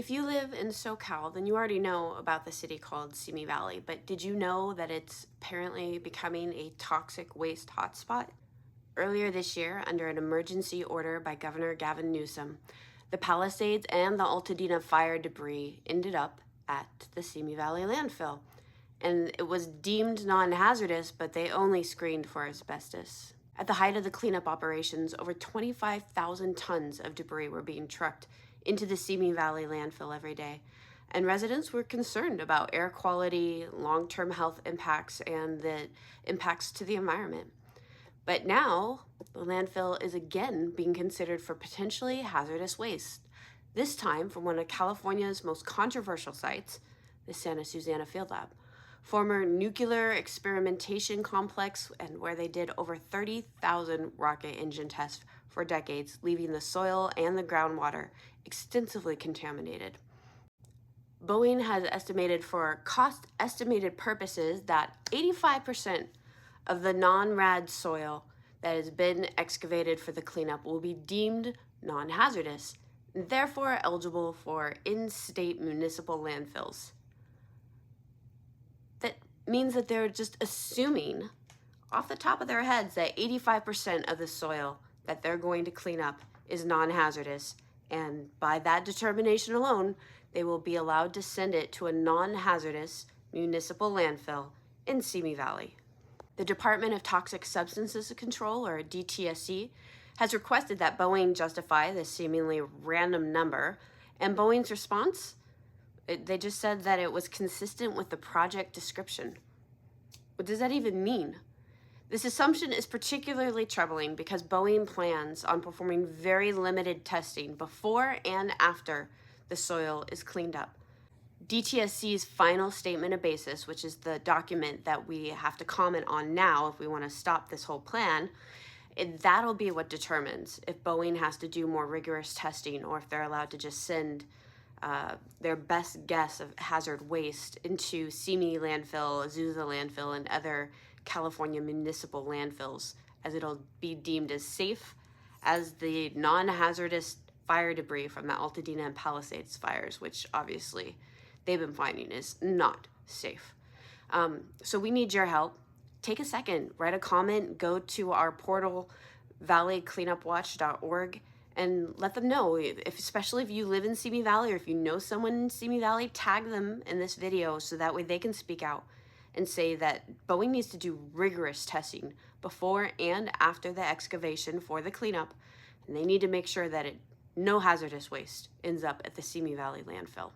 If you live in SoCal, then you already know about the city called Simi Valley, but did you know that it's apparently becoming a toxic waste hotspot? Earlier this year, under an emergency order by Governor Gavin Newsom, the Palisades and the Altadena fire debris ended up at the Simi Valley landfill. And it was deemed non-hazardous, but they only screened for asbestos. At the height of the cleanup operations, over 25,000 tons of debris were being trucked into the Simi Valley landfill every day, and residents were concerned about air quality, long-term health impacts, and the impacts to the environment. But now, the landfill is again being considered for potentially hazardous waste, this time from one of California's most controversial sites, the Santa Susana Field Lab, former nuclear experimentation complex, and where they did over 30,000 rocket engine tests for decades, leaving the soil and the groundwater extensively contaminated. Boeing has estimated for cost-estimated purposes that 85% of the non-rad soil that has been excavated for the cleanup will be deemed non-hazardous, and therefore eligible for in-state municipal landfills. That means that they're just assuming off the top of their heads that 85% of the soil that they're going to clean up is non-hazardous, and by that determination alone, they will be allowed to send it to a non-hazardous municipal landfill in Simi Valley. The Department of Toxic Substances Control, or DTSC, has requested that Boeing justify this seemingly random number, and Boeing's response? They just said that it was consistent with the project description. What does that even mean? This assumption is particularly troubling because Boeing plans on performing very limited testing before and after the soil is cleaned up. DTSC's final statement of basis, which is the document that we have to comment on now if we want to stop this whole plan, that'll be what determines if Boeing has to do more rigorous testing or if they're allowed to just send their best guess of hazard waste into Simi landfill, Azusa landfill, and other California municipal landfills, as it'll be deemed as safe as the non-hazardous fire debris from the Altadena and Palisades fires, which obviously they've been finding is not safe. So we need your help. Take a second, write a comment, go to our portal, valleycleanupwatch.org, and let them know, especially if you live in Simi Valley or if you know someone in Simi Valley, tag them in this video so that way they can speak out and say that Boeing needs to do rigorous testing before and after the excavation for the cleanup, and they need to make sure that no hazardous waste ends up at the Simi Valley landfill.